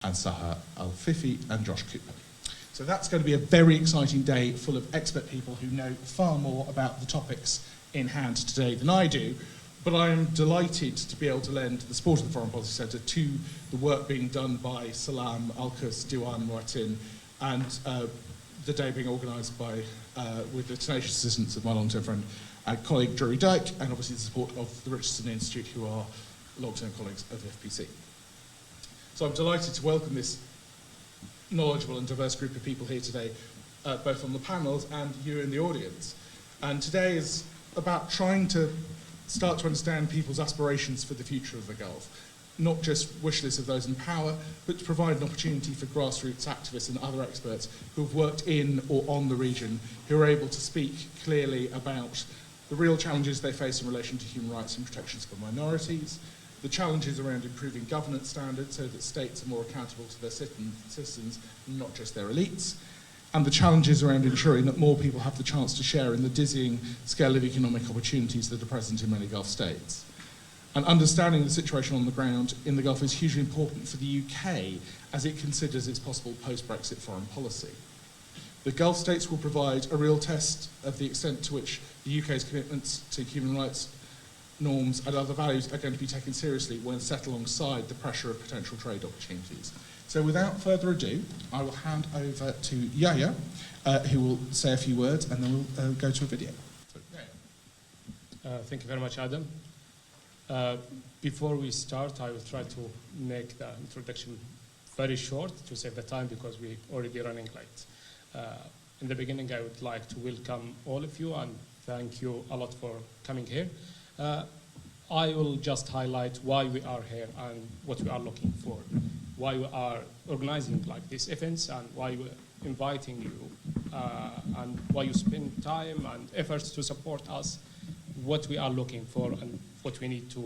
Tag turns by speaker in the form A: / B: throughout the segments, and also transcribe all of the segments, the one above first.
A: and Sahar Al-Fifi and Josh Cooper. So that's going to be a very exciting day full of expert people who know far more about the topics in hand today than I do. But I am delighted to be able to lend the support of the Foreign Policy Centre to the work being done by Salam, Alkus, Diwan, Muatin, and the day being organised by, with the tenacious assistance of my long-term friend and colleague Drury Dyke, and obviously the support of the Richardson Institute, who are long-term colleagues of the FPC. So I'm delighted to welcome this knowledgeable and diverse group of people here today, both on the panels and you in the audience. And today is about trying to start to understand people's aspirations for the future of the Gulf, not just wish lists of those in power, but to provide an opportunity for grassroots activists and other experts who have worked in or on the region, who are able to speak clearly about the real challenges they face in relation to human rights and protections for minorities, the challenges around improving governance standards so that states are more accountable to their citizens and not just their elites, and the challenges around ensuring that more people have the chance to share in the dizzying scale of economic opportunities that are present in many Gulf states. And understanding the situation on the ground in the Gulf is hugely important for the UK as it considers its possible post-Brexit foreign policy. The Gulf states will provide a real test of the extent to which the UK's commitments to human rights norms and other values are going to be taken seriously when set alongside the pressure of potential trade opportunities. So without further ado, I will hand over to Yahya, who will say a few words, and then we'll go to a video. So,
B: thank you very much, Adam. Before we start, I will try to make the introduction very short to save the time because we're already running late. In the beginning, I would like to welcome all of you and thank you a lot for coming here. I will just highlight why we are here and what we are looking for, why we are organizing like these events and why we're inviting you and why you spend time and efforts to support us, what we are looking for and what we need to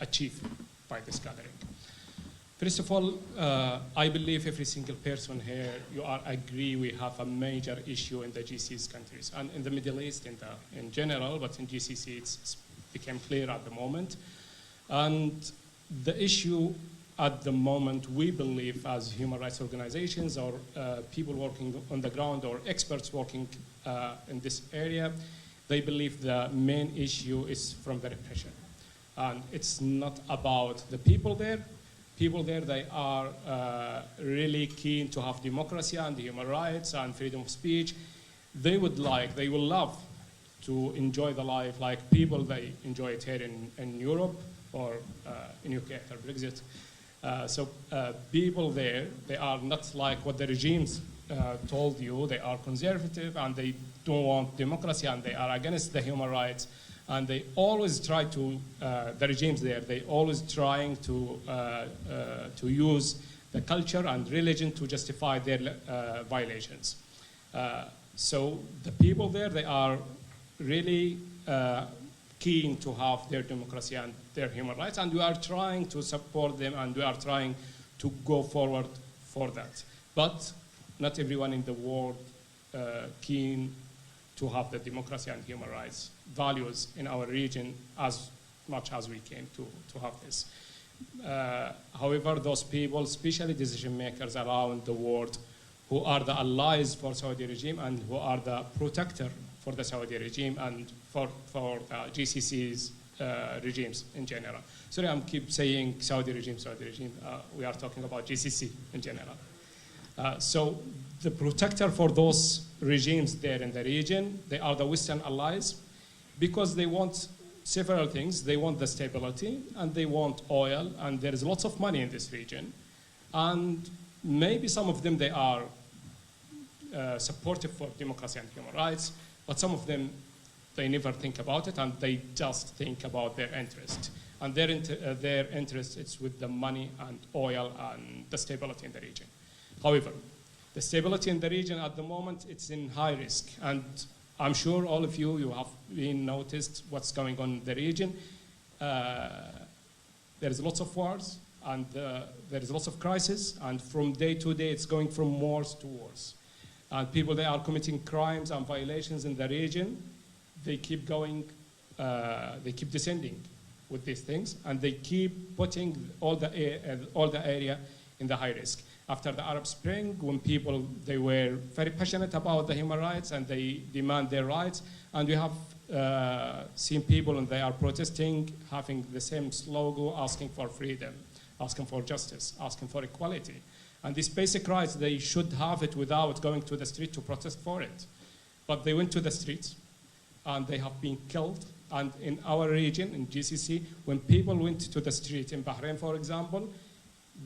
B: achieve by this gathering. First of all, I believe every single person here, you are agree we have a major issue in the GCC countries and in the Middle East in general, but in GCC it's became clear at the moment. And the issue at the moment, we believe as human rights organizations or people working on the ground or experts working in this area, they believe the main issue is from the repression. And it's not about the people there. People there, they are really keen to have democracy and human rights and freedom of speech. They will love to enjoy the life like people they enjoy it here in Europe or in UK after Brexit. So people there, they are not like what the regimes told you. They are conservative and they don't want democracy and they are against the human rights. And they always try to, the regimes there, they always trying to use the culture and religion to justify their violations. So the people there, they are really keen to have their democracy and their human rights, and we are trying to support them and we are trying to go forward for that. But not everyone in the world keen to have the democracy and human rights values in our region as much as we can to have this. However, those people, especially decision makers around the world, who are the allies for Saudi regime and who are the protector for the Saudi regime and for GCC's regimes in general. Sorry, I keep saying Saudi regime. We are talking about GCC in general. So the protector for those regimes there in the region, they are the Western allies because they want several things. They want the stability and they want oil, and there is lots of money in this region. And maybe some of them, they are supportive for democracy and human rights, but some of them, they never think about it and they just think about their interest. And their interest is with the money and oil and the stability in the region. However, the stability in the region at the moment, it's in high risk. And I'm sure all of you have been noticed what's going on in the region. There's lots of wars and there is lots of crisis. And from day to day, it's going from wars to wars. And people, they are committing crimes and violations in the region. They keep going, they keep descending with these things. And they keep putting all the area in the high risk. After the Arab Spring, when people, they were very passionate about the human rights and they demand their rights, and we have seen people and they are protesting, having the same slogan, asking for freedom, asking for justice, asking for equality. And these basic rights, they should have it without going to the street to protest for it. But they went to the streets and they have been killed. And in our region, in GCC, when people went to the street in Bahrain, for example,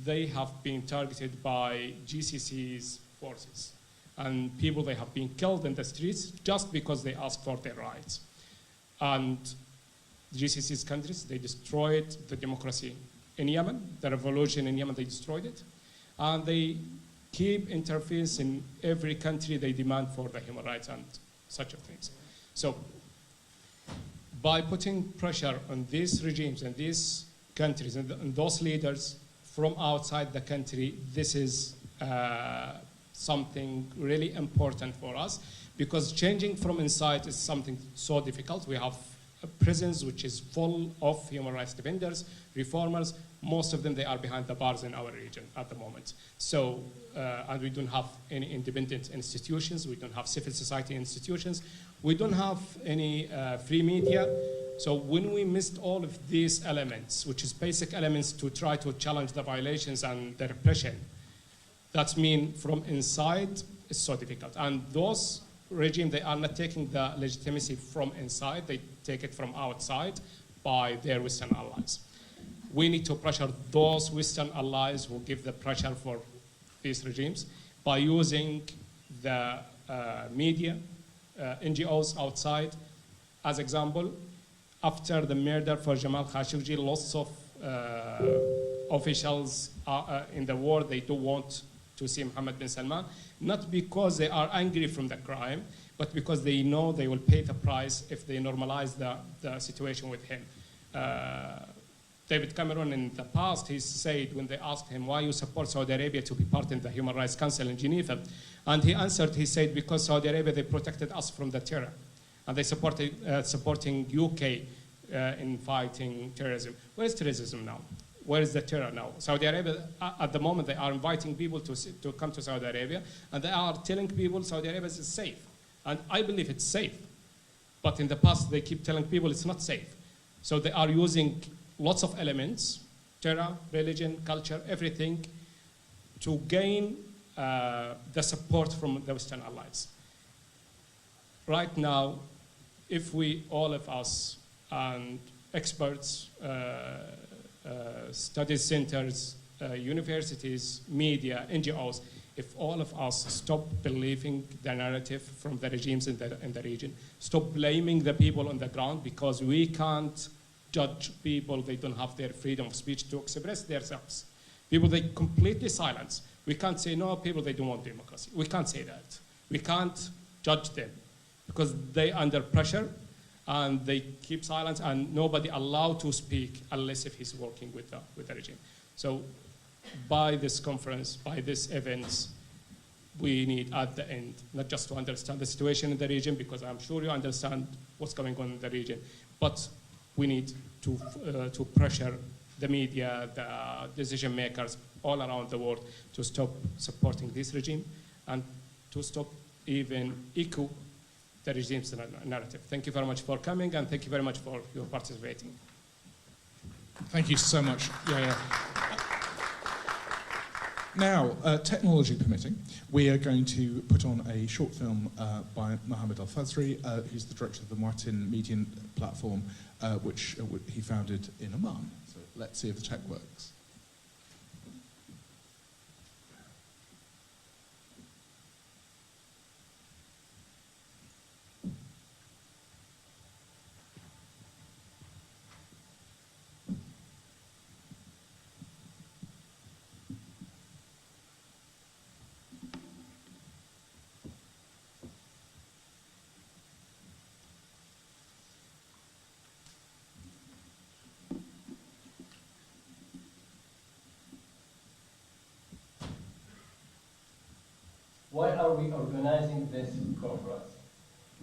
B: they have been targeted by GCC's forces. And people, they have been killed in the streets just because they asked for their rights. And GCC's countries, they destroyed the democracy in Yemen. The revolution in Yemen, they destroyed it. And they keep interference in every country they demand for the human rights and such things. So by putting pressure on these regimes and these countries and those leaders from outside the country, this is something really important for us, because changing from inside is something so difficult. We have prisons which is full of human rights defenders, reformers. Most of them, they are behind the bars in our region at the moment. So, and we don't have any independent institutions. We don't have civil society institutions. We don't have any free media. So when we missed all of these elements, which is basic elements to try to challenge the violations and the repression, that means from inside is so difficult. And those regimes, they are not taking the legitimacy from inside. They take it from outside by their Western allies. We need to pressure those Western allies who give the pressure for these regimes by using the media, NGOs outside. As example, after the murder for Jamal Khashoggi, lots of officials in the world, they do want to see Mohammed bin Salman, not because they are angry from the crime, but because they know they will pay the price if they normalize the situation with him. David Cameron in the past, he said when they asked him why you support Saudi Arabia to be part in the Human Rights Council in Geneva, and he answered, he said, because Saudi Arabia, they protected us from the terror, and they supported supporting UK in fighting terrorism. Where is terrorism now? Where is the terror now? Saudi Arabia, at the moment, they are inviting people to come to Saudi Arabia, and they are telling people Saudi Arabia is safe. And I believe it's safe. But in the past, they keep telling people it's not safe. So they are using lots of elements, terror, religion, culture, everything, to gain the support from the Western allies. Right now, if we, all of us, and experts, study centers, universities, media, NGOs, if all of us stop believing the narrative from the regimes in the region, stop blaming the people on the ground, because we can't judge people, they don't have their freedom of speech to express themselves. People, they completely silence. We can't say, no, people, they don't want democracy. We can't say that. We can't judge them, because they are under pressure, and they keep silence, and nobody allowed to speak unless if he's working with the regime. So by this conference, by this event, we need at the end, not just to understand the situation in the region, because I'm sure you understand what's going on in the region, but we need to pressure the media, the decision makers all around the world to stop supporting this regime and to stop even echo the regime's narrative. Thank you very much for coming, and thank you very much for your participating.
A: Thank you so much. Yeah. Now, technology permitting, we are going to put on a short film by Mohammed Al-Fazri, who's the director of the Martin Media platform, which he founded in Oman. So let's see if the tech works.
C: Why are we organizing this conference?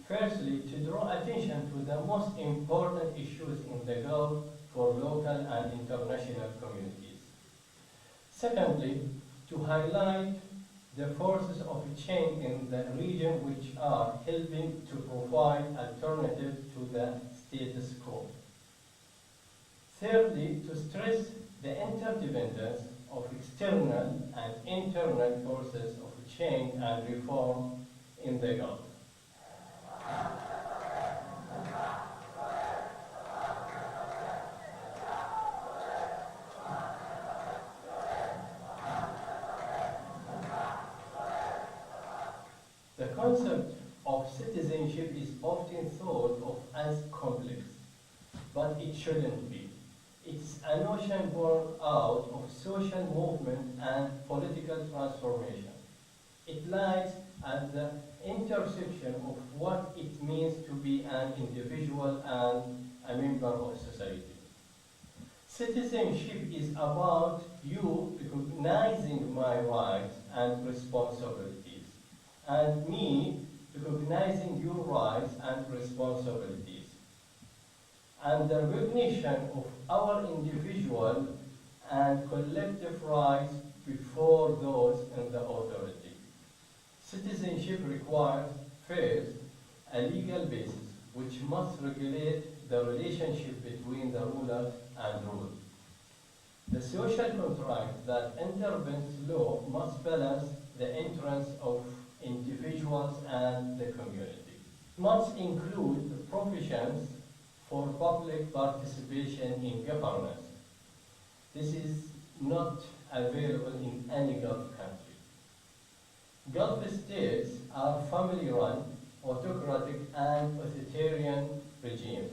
C: Firstly, to draw attention to the most important issues in the Gulf for local and international communities. Secondly, to highlight the forces of change in the region which are helping to provide alternatives to the status quo. Thirdly, to stress the interdependence of external and internal forces of change and reform in the Gulf. The concept of citizenship is often thought of as complex, but it shouldn't be. It's a notion born out of social movement and political transformation. It lies at the intersection of what it means to be an individual and a member of society. Citizenship is about you recognizing my rights and responsibilities, and me recognizing your rights and responsibilities, and the recognition of our individual and collective rights before those in the authority. Citizenship requires, first, a legal basis which must regulate the relationship between the rulers and ruled. The social contract that intervenes law must balance the interests of individuals and the community. Must include provisions for public participation in governance. This is not available in any Gulf country. Gulf states are family-run, autocratic, and authoritarian regimes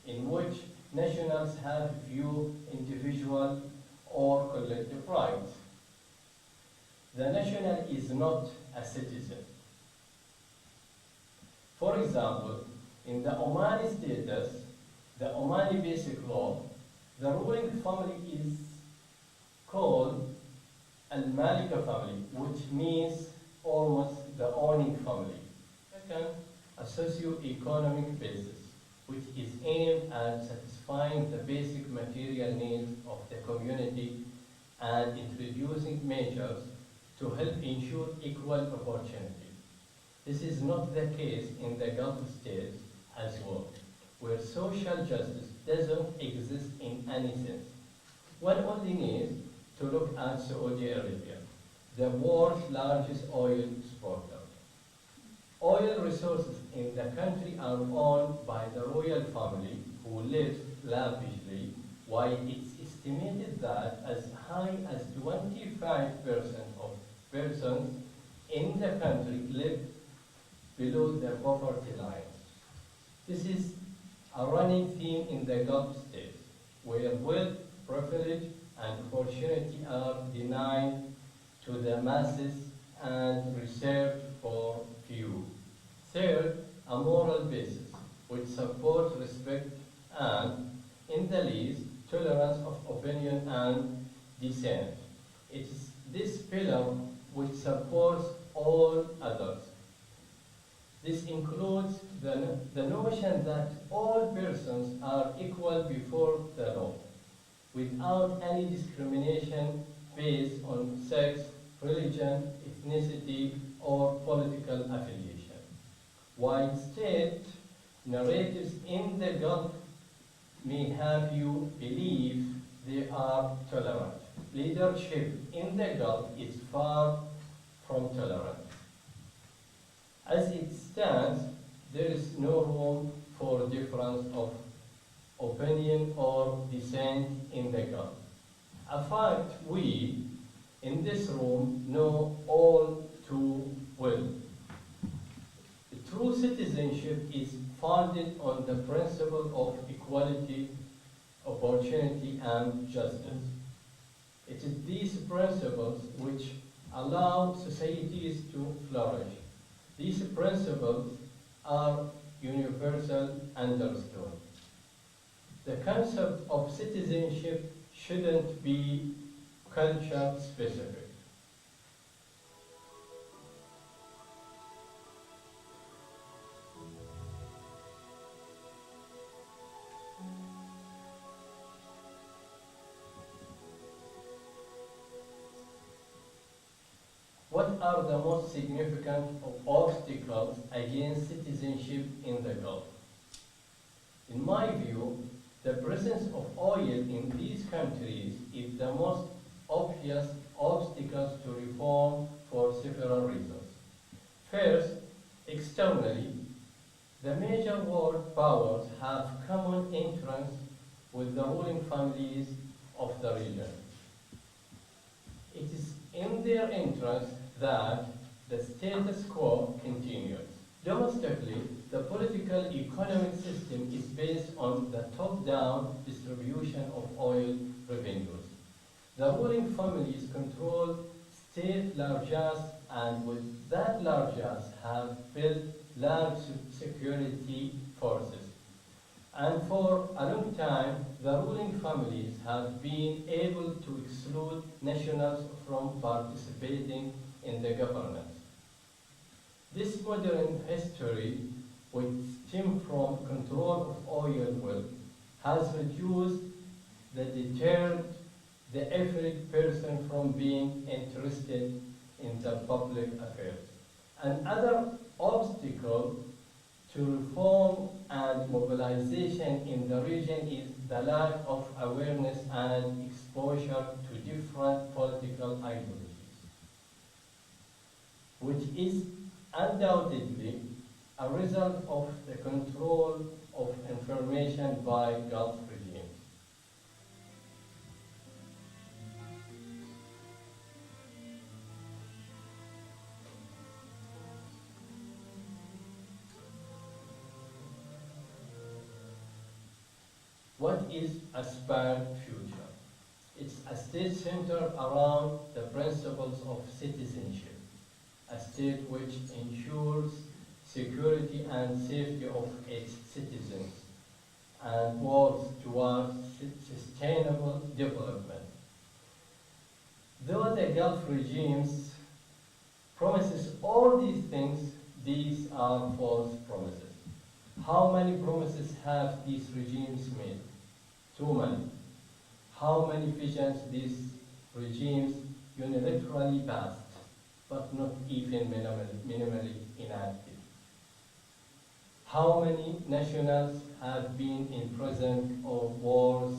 C: in which nationals have few individual or collective rights. The national is not a citizen. For example, in the Omani status, the Omani Basic Law, the ruling family is called Al-Malika family, which means almost the owning family. Second, a socio-economic basis, which is aimed at satisfying the basic material needs of the community and introducing measures to help ensure equal opportunity. This is not the case in the Gulf states as well, where social justice doesn't exist in any sense. One only needs to look at Saudi Arabia, the world's largest oil exporter. Oil resources in the country are owned by the royal family, who lives lavishly, while it's estimated that as high as 25% of persons in the country live below the poverty line. This is a running theme in the Gulf states, where wealth, privilege, and opportunity are denied to the masses and reserved for few. Third, a moral basis, which supports respect and, in the least, tolerance of opinion and dissent. It is this pillar which supports all others. This includes the notion that all persons are equal before the law, without any discrimination based on sex, religion, ethnicity, or political affiliation. While state narratives in the Gulf may have you believe they are tolerant, leadership in the Gulf is far from tolerant. As it stands, there is no room for difference of opinion or dissent in the Gulf. A fact we, in this room, know all too well. True citizenship is founded on the principle of equality, opportunity, and justice. It is these principles which allow societies to flourish. These principles are universal understood. The concept of citizenship shouldn't be culture specific. What are the most significant obstacles against citizenship in the Gulf? In my view, the presence of oil in these countries is the most obvious obstacle to reform for several reasons. First, externally, the major world powers have common interests with the ruling families of the region. It is in their interest that the status quo continues. Domestically, the political economic system is based on the top-down distribution of oil revenues. The ruling families control state largesse, and with that largesse have built large security forces. And for a long time, the ruling families have been able to exclude nationals from participating in the governance. This modern history, which stems from control of oil wealth, has reduced the deterred the average person from being interested in the public affairs. Another obstacle to reform and mobilization in the region is the lack of awareness and exposure to different political ideologies, which is undoubtedly a result of the control of information by Gulf regimes. What is aspired future? It's a state centered around the principles of citizenship, a state which ensures security and safety of its citizens and works towards sustainable development. Though the Gulf regimes promises all these things, these are false promises. How many promises have these regimes made? Too many. How many visions these regimes unilaterally passed, but not even minimally enacted? How many nationals have been imprisoned or wars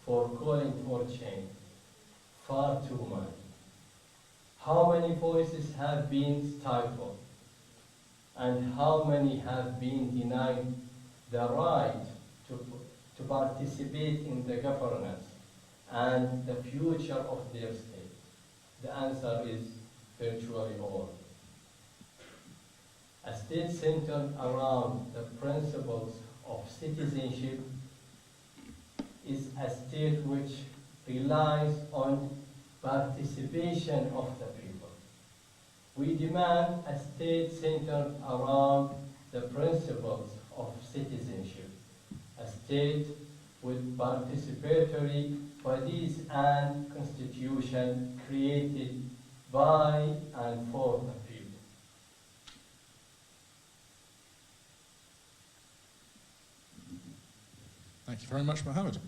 C: for calling for change? Far too many. How many voices have been stifled? And how many have been denied the right to participate in the governance and the future of their state? The answer is virtually all. A state centered around the principles of citizenship is a state which relies on participation of the people. We demand a state centered around the principles of citizenship, a state with participatory bodies and constitution created by and for the people.
A: Thank you very much, Mohammed.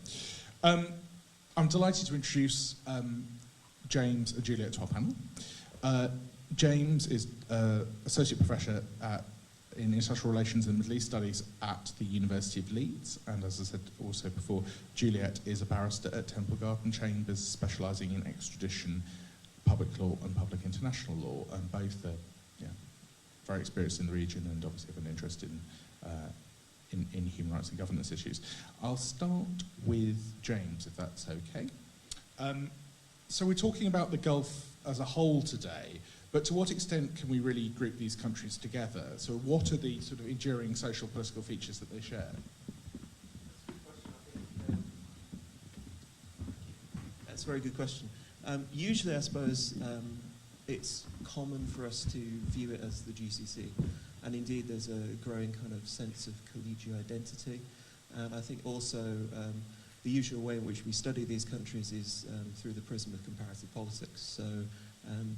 A: I'm delighted to introduce James and Juliet to our panel. James is Associate Professor in International Relations and Middle East Studies at the University of Leeds, and as I said also before, Juliet is a barrister at Temple Garden Chambers, specialising in extradition, public law and public international law, and both are very experienced in the region and obviously have an interest in human rights and governance issues. I'll start with James, if that's okay. So we're talking about the Gulf as a whole today, but to what extent can we really group these countries together? So what are the sort of enduring social political features that they share?
D: That's a very good question. Usually, I suppose, it's common for us to view it as the GCC. And indeed, there's a growing kind of sense of collegial identity. And I think also the usual way in which we study these countries is through the prism of comparative politics. So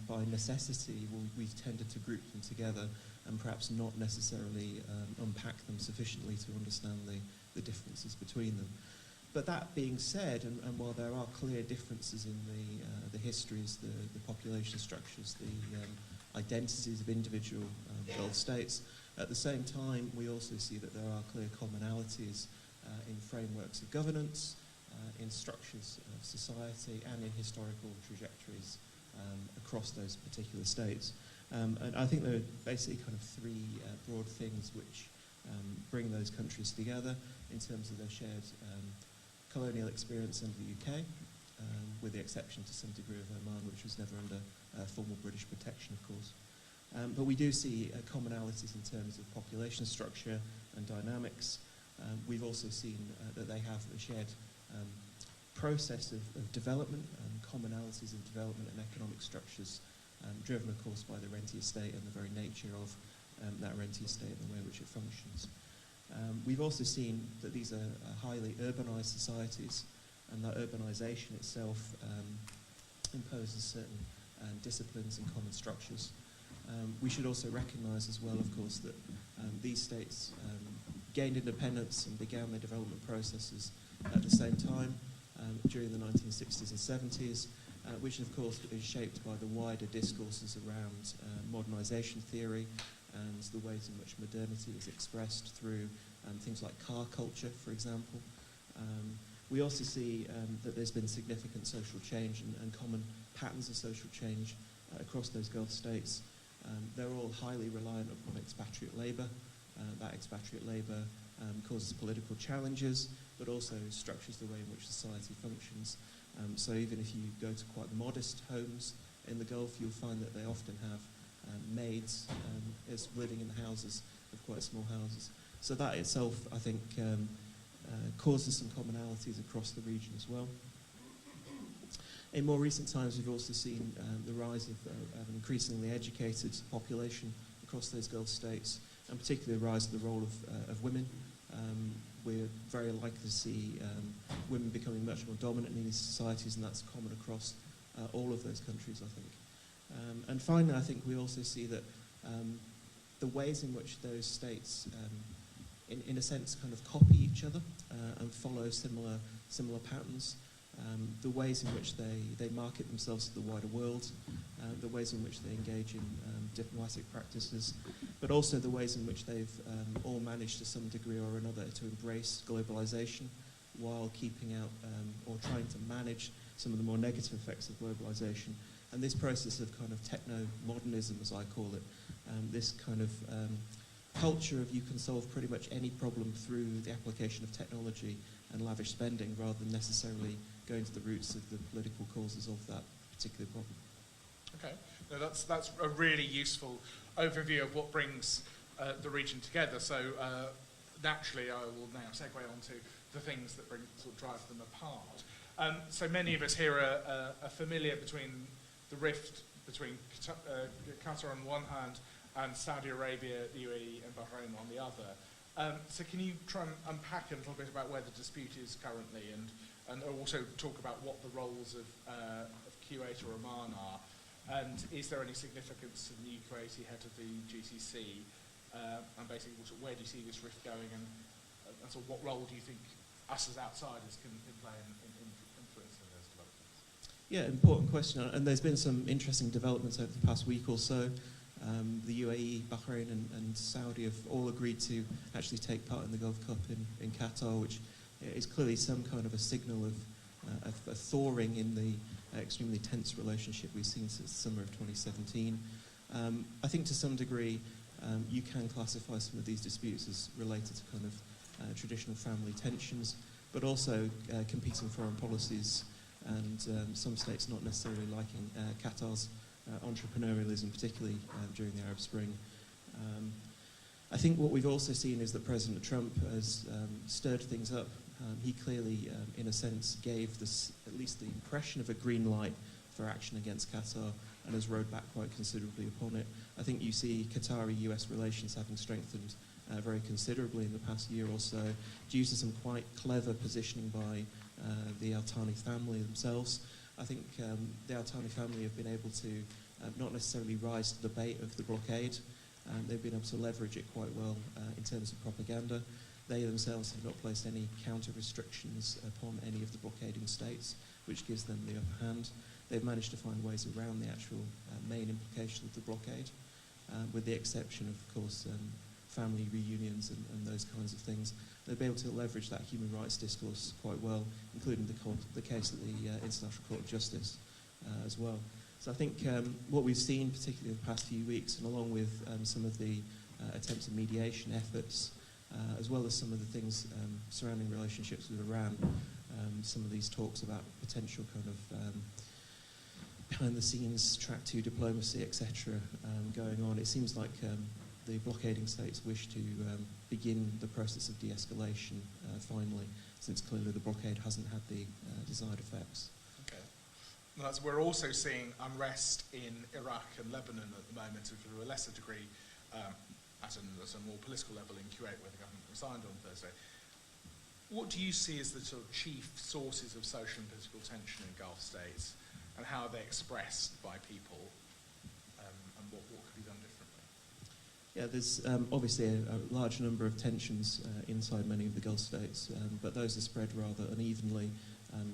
D: by necessity, we've tended to group them together and perhaps not necessarily unpack them sufficiently to understand the differences between them. But that being said, and while there are clear differences in the histories, the population structures, the identities of individual Gulf states, at the same time we also see that there are clear commonalities in frameworks of governance, in structures of society, and in historical trajectories across those particular states. And I think there are basically kind of three broad things which bring those countries together in terms of their shared colonial experience under the UK, with the exception to some degree of Oman, which was never under formal British protection, of course. But we do see commonalities in terms of population structure and dynamics. We've also seen that they have a shared process of development and commonalities in development and economic structures, driven, of course, by the rentier state and the very nature of that rentier state and the way in which it functions. We've also seen that these are highly urbanized societies, and that urbanization itself imposes certain disciplines and common structures. We should also recognize as well, of course, that these states gained independence and began their development processes at the same time during the 1960s and 70s, which of course is shaped by the wider discourses around modernization theory and the ways in which modernity is expressed through things like car culture, for example. We also see that there's been significant social change and common patterns of social change across those Gulf states. They're all highly reliant upon expatriate labour. That expatriate labour causes political challenges, but also structures the way in which society functions. So even if you go to quite modest homes in the Gulf, you'll find that they often have maids as living in the houses of quite small houses. So that itself, I think, causes some commonalities across the region as well. In more recent times, we've also seen the rise of an increasingly educated population across those Gulf states, and particularly the rise of the role of women. We're very likely to see women becoming much more dominant in these societies, and that's common across all of those countries, I think. And finally, I think we also see that the ways in which those states, in a sense, kind of copy each other and follow similar patterns. The ways in which they market themselves to the wider world, the ways in which they engage in diplomatic practices, but also the ways in which they've all managed to some degree or another to embrace globalization while keeping out or trying to manage some of the more negative effects of globalization. And this process of kind of techno-modernism, as I call it, this kind of culture of you can solve pretty much any problem through the application of technology and lavish spending rather than necessarily going to the roots of the political causes of that particular problem.
A: Okay, no, that's a really useful overview of what brings the region together. So naturally, I will now segue on to the things that sort of drive them apart. So many of us here are familiar between the rift between Qatar on one hand and Saudi Arabia, the UAE, and Bahrain on the other. So can you try and unpack a little bit about where the dispute is currently, and also talk about what the roles of Kuwait or Oman are, and is there any significance to the new Kuwaiti head of the GCC, and basically where do you see this rift going, and so what role do you think us as outsiders can play in influencing those developments?
D: Yeah, important question, and there's been some interesting developments over the past week or so. The UAE, Bahrain and Saudi have all agreed to actually take part in the Gulf Cup in Qatar, which is clearly some kind of a signal of a thawing in the extremely tense relationship we've seen since the summer of 2017. I think to some degree you can classify some of these disputes as related to kind of traditional family tensions, but also competing foreign policies and some states not necessarily liking Qatar's entrepreneurialism, particularly during the Arab Spring. I think what we've also seen is that President Trump has stirred things up. He clearly, in a sense, gave this, at least the impression of a green light for action against Qatar and has rode back quite considerably upon it. I think you see Qatari-US relations having strengthened very considerably in the past year or so due to some quite clever positioning by the Al Thani family themselves. I think the Al Thani family have been able to not necessarily rise to the bait of the blockade. They've been able to leverage it quite well in terms of propaganda. They themselves have not placed any counter restrictions upon any of the blockading states, which gives them the upper hand. They've managed to find ways around the actual main implication of the blockade, with the exception of course, family reunions and those kinds of things. They'll be able to leverage that human rights discourse quite well, including the case at the International Court of Justice as well. So I think what we've seen, particularly in the past few weeks, and along with some of the attempts at mediation efforts, as well as some of the things surrounding relationships with Iran, some of these talks about potential kind of behind-the-scenes track 2 diplomacy, etc., going on. It seems like the blockading states wish to begin the process of de-escalation finally, since clearly the blockade hasn't had the desired effects.
A: Okay. Well, we're also seeing unrest in Iraq and Lebanon at the moment, to a lesser degree, at a more political level in Kuwait, where the government resigned on Thursday. What do you see as the sort of chief sources of social and political tension in Gulf states, and how are they expressed by people, and what could be done differently?
D: Yeah, there's obviously a large number of tensions inside many of the Gulf states, but those are spread rather unevenly.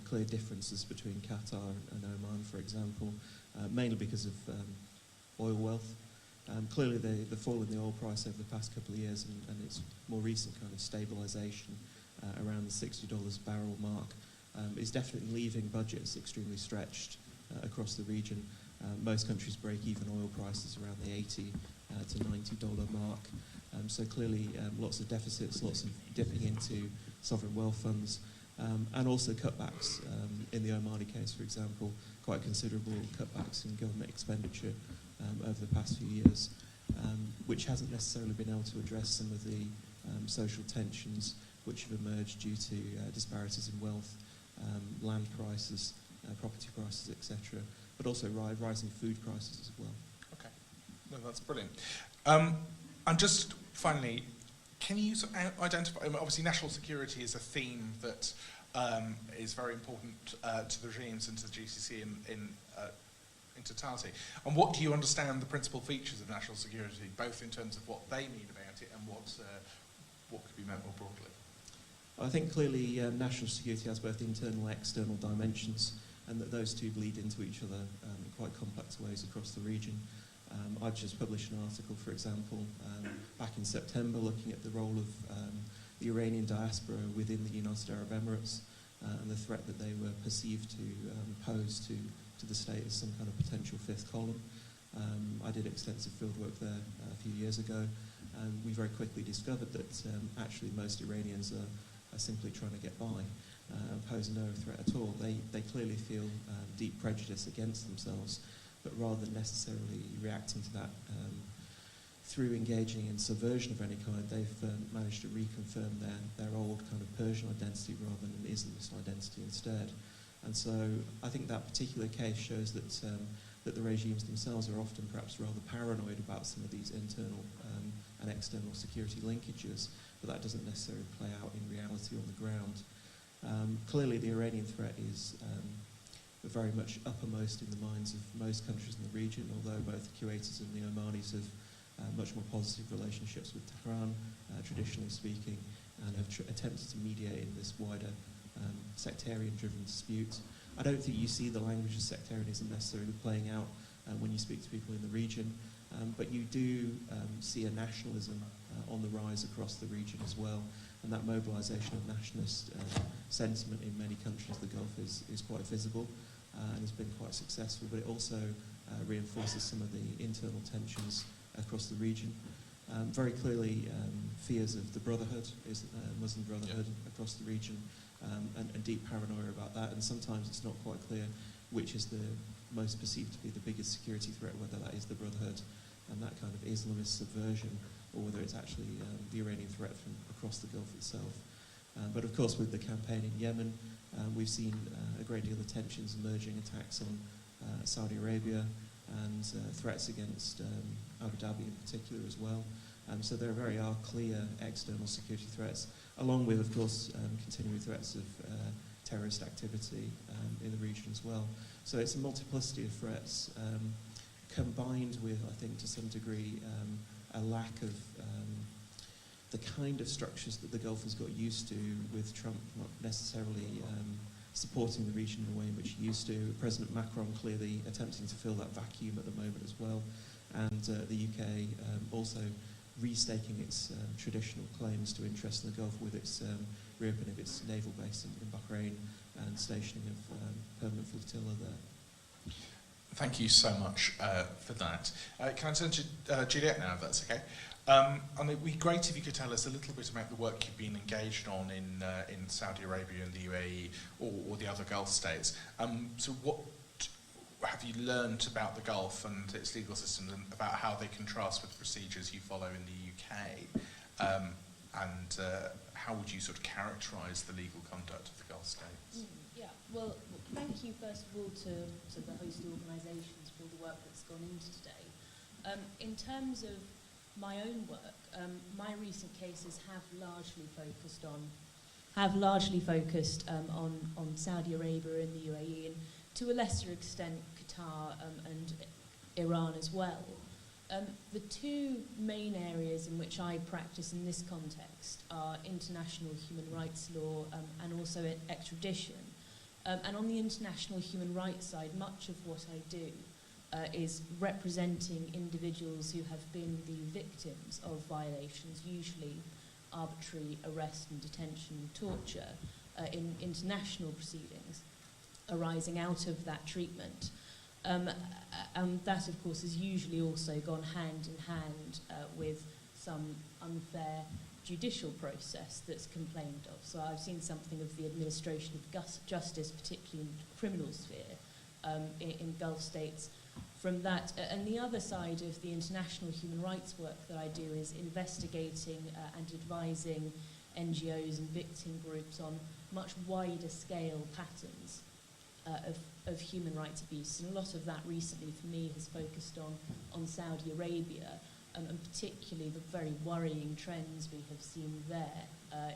D: Clear differences between Qatar and Oman, for example, mainly because of oil wealth. Clearly the fall in the oil price over the past couple of years and its more recent kind of stabilisation around the $60 barrel mark is definitely leaving budgets extremely stretched across the region. Most countries break even oil prices around the $80 to $90 mark. So clearly lots of deficits, lots of dipping into sovereign wealth funds, and also cutbacks. In the Omani case, for example, quite considerable cutbacks in government expenditure over the past few years, which hasn't necessarily been able to address some of the social tensions which have emerged due to disparities in wealth, land prices, property prices, etc., but also rising food prices as well.
A: Okay, no, that's brilliant. And just finally, can you identify, obviously national security is a theme that is very important to the regimes and to the GCC in totality. And what do you understand the principal features of national security, both in terms of what they mean about it and what could be meant more broadly?
D: I think clearly national security has both internal and external dimensions, and that those two bleed into each other in quite complex ways across the region. I've just published an article, for example, back in September, looking at the role of the Iranian diaspora within the United Arab Emirates and the threat that they were perceived to pose to the state as some kind of potential fifth column. I did extensive fieldwork there a few years ago, and we very quickly discovered that actually most Iranians are simply trying to get by and pose no threat at all. They clearly feel deep prejudice against themselves, but rather than necessarily reacting to that through engaging in subversion of any kind, they've managed to reconfirm their old kind of Persian identity rather than an Islamist identity instead. And so I think that particular case shows that that the regimes themselves are often perhaps rather paranoid about some of these internal and external security linkages, but that doesn't necessarily play out in reality on the ground. Clearly the Iranian threat is very much uppermost in the minds of most countries in the region, although both the Kuwaitis and the Omanis have much more positive relationships with Tehran, traditionally speaking, and have attempted to mediate in this wider sectarian-driven dispute. I don't think you see the language of sectarianism necessarily playing out when you speak to people in the region, but you do see a nationalism on the rise across the region as well, and that mobilisation of nationalist sentiment in many countries of the Gulf is quite visible and has been quite successful, but it also reinforces some of the internal tensions across the region. Very clearly, fears of the Brotherhood, Muslim Brotherhood across the region, and deep paranoia about that, and sometimes it's not quite clear which is the most perceived to be the biggest security threat, whether that is the Brotherhood and that kind of Islamist subversion, or whether it's actually the Iranian threat from across the Gulf itself. But of course, with the campaign in Yemen, we've seen a great deal of tensions emerging, attacks on Saudi Arabia, and threats against Abu Dhabi in particular as well. So there are clear external security threats, along with, of course, continuing threats of terrorist activity in the region as well. So it's a multiplicity of threats, combined with, I think, to some degree, a lack of the kind of structures that the Gulf has got used to, with Trump not necessarily supporting the region in the way in which he used to. President Macron clearly attempting to fill that vacuum at the moment as well, and the UK also restaking its traditional claims to interest in the Gulf with its reopening of its naval base in Bahrain and stationing of permanent flotilla there.
E: Thank you so much for that. Can I turn to Juliet now, if that's okay? And it'd be great if you could tell us a little bit about the work you've been engaged on in Saudi Arabia and the UAE or the other Gulf states. So what have you learned about the Gulf and its legal systems, and about how they contrast with the procedures you follow in the UK? And how would you sort of characterise the legal conduct of the Gulf states?
F: Yeah, well, thank you first of all to the host organisations for all the work that's gone into today. In terms of my own work, my recent cases have largely focused on Saudi Arabia and the UAE, and to a lesser extent Qatar and Iran as well. The two main areas in which I practice in this context are international human rights law and also extradition. And on the international human rights side, much of what I do is representing individuals who have been the victims of violations, usually arbitrary arrest and detention and torture, in international proceedings arising out of that treatment. And that, of course, has usually also gone hand in hand with some unfair judicial process that's complained of. So I've seen something of the administration of justice, particularly in the criminal sphere, in Gulf states. From that, and the other side of the international human rights work that I do is investigating and advising NGOs and victim groups on much wider scale patterns of human rights abuse. And a lot of that recently for me has focused on Saudi Arabia, and particularly the very worrying trends we have seen there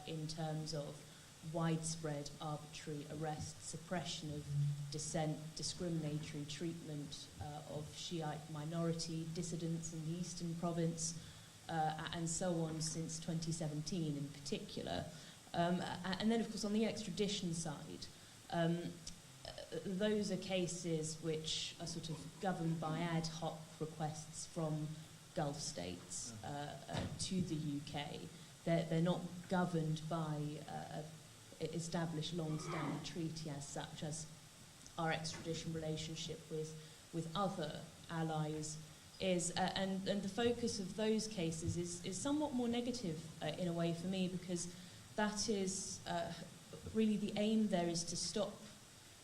F: in terms of widespread arbitrary arrest, suppression of dissent, discriminatory treatment of Shiite minority dissidents in the Eastern Province, and so on since 2017 in particular. And then, of course, on the extradition side, those are cases which are sort of governed by ad hoc requests from Gulf states to the UK. They're not governed by established long-standing treaty as such as our extradition relationship with other allies is, and the focus of those cases is somewhat more negative in a way for me, because that is really the aim there is to stop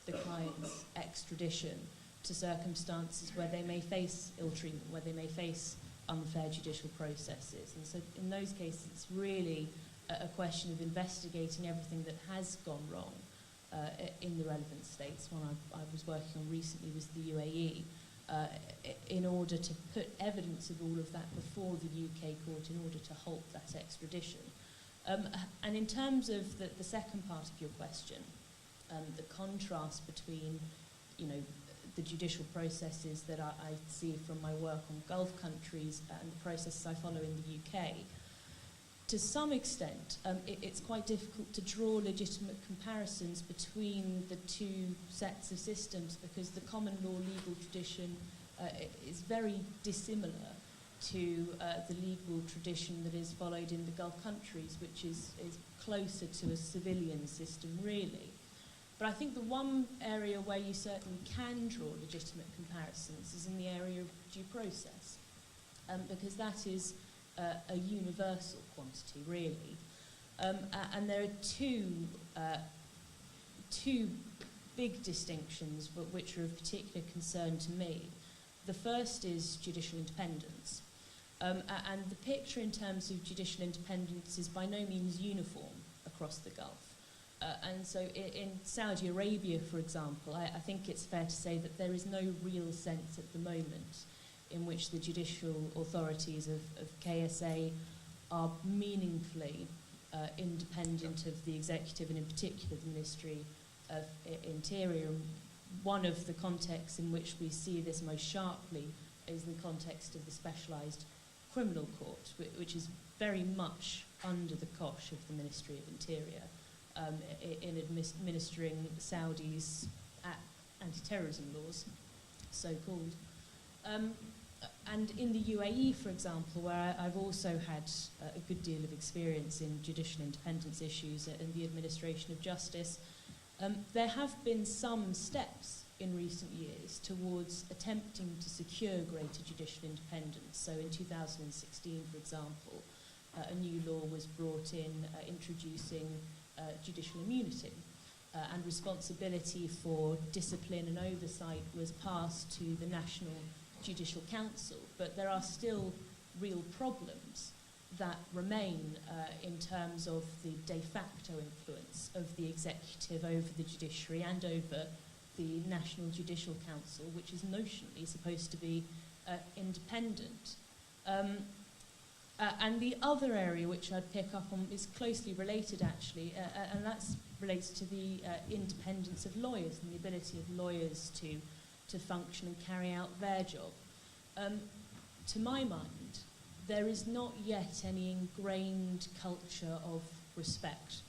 F: the client's extradition to circumstances where they may face ill treatment, where they may face unfair judicial processes. And so in those cases it's really a question of investigating everything that has gone wrong in the relevant states. One I was working on recently was the UAE, in order to put evidence of all of that before the UK court in order to halt that extradition. And in terms of the second part of your question, the contrast between, the judicial processes that I see from my work on Gulf countries and the processes I follow in the UK, to some extent, it's quite difficult to draw legitimate comparisons between the two sets of systems, because the common law legal tradition is very dissimilar to the legal tradition that is followed in the Gulf countries, which is closer to a civilian system, really. But I think the one area where you certainly can draw legitimate comparisons is in the area of due process, because that is a universal quantity, really. And there are two big distinctions, but which are of particular concern to me. The first is judicial independence. And the picture in terms of judicial independence is by no means uniform across the Gulf. And so in Saudi Arabia, for example, I think it's fair to say that there is no real sense at the moment in which the judicial authorities of KSA are meaningfully independent of the executive, and in particular the Ministry of Interior. And one of the contexts in which we see this most sharply is in the context of the specialised criminal court, which is very much under the cosh of the Ministry of Interior, in administering Saudi's anti-terrorism laws, so-called. And in the UAE, for example, where I've also had a good deal of experience in judicial independence issues and the administration of justice, there have been some steps in recent years towards attempting to secure greater judicial independence. So in 2016, for example, a new law was brought in introducing judicial immunity, and responsibility for discipline and oversight was passed to the National Judicial Council. But there are still real problems that remain in terms of the de facto influence of the executive over the judiciary and over the National Judicial Council, which is notionally supposed to be independent. And the other area which I'd pick up on is closely related, actually, and that relates to the independence of lawyers and the ability of lawyers to function and carry out their job. To my mind, there is not yet any ingrained culture of respect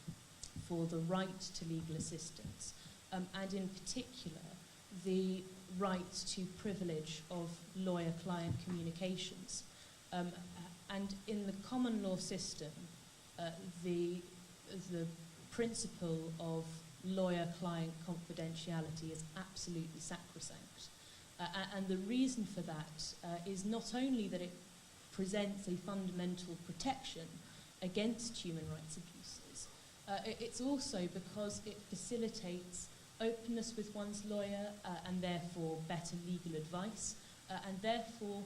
F: for the right to legal assistance, and in particular, the right to privilege of lawyer-client communications. And in the common law system, the principle of lawyer-client confidentiality is absolutely sacrosanct. And the reason for that is not only that it presents a fundamental protection against human rights abuses, it's also because it facilitates openness with one's lawyer and therefore better legal advice, and therefore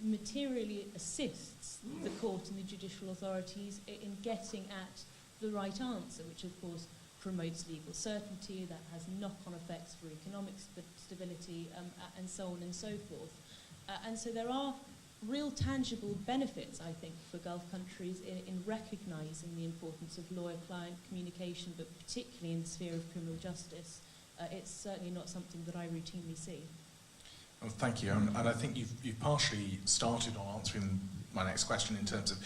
F: materially assists the court and the judicial authorities in getting at the right answer, which of course promotes legal certainty, that has knock-on effects for economic stability, and so on and so forth. And so there are real tangible benefits, I think, for Gulf countries in recognising the importance of lawyer-client communication, but particularly in the sphere of criminal justice. It's certainly not something that I routinely see.
E: Well, thank you, and I think you've partially started on answering my next question in terms of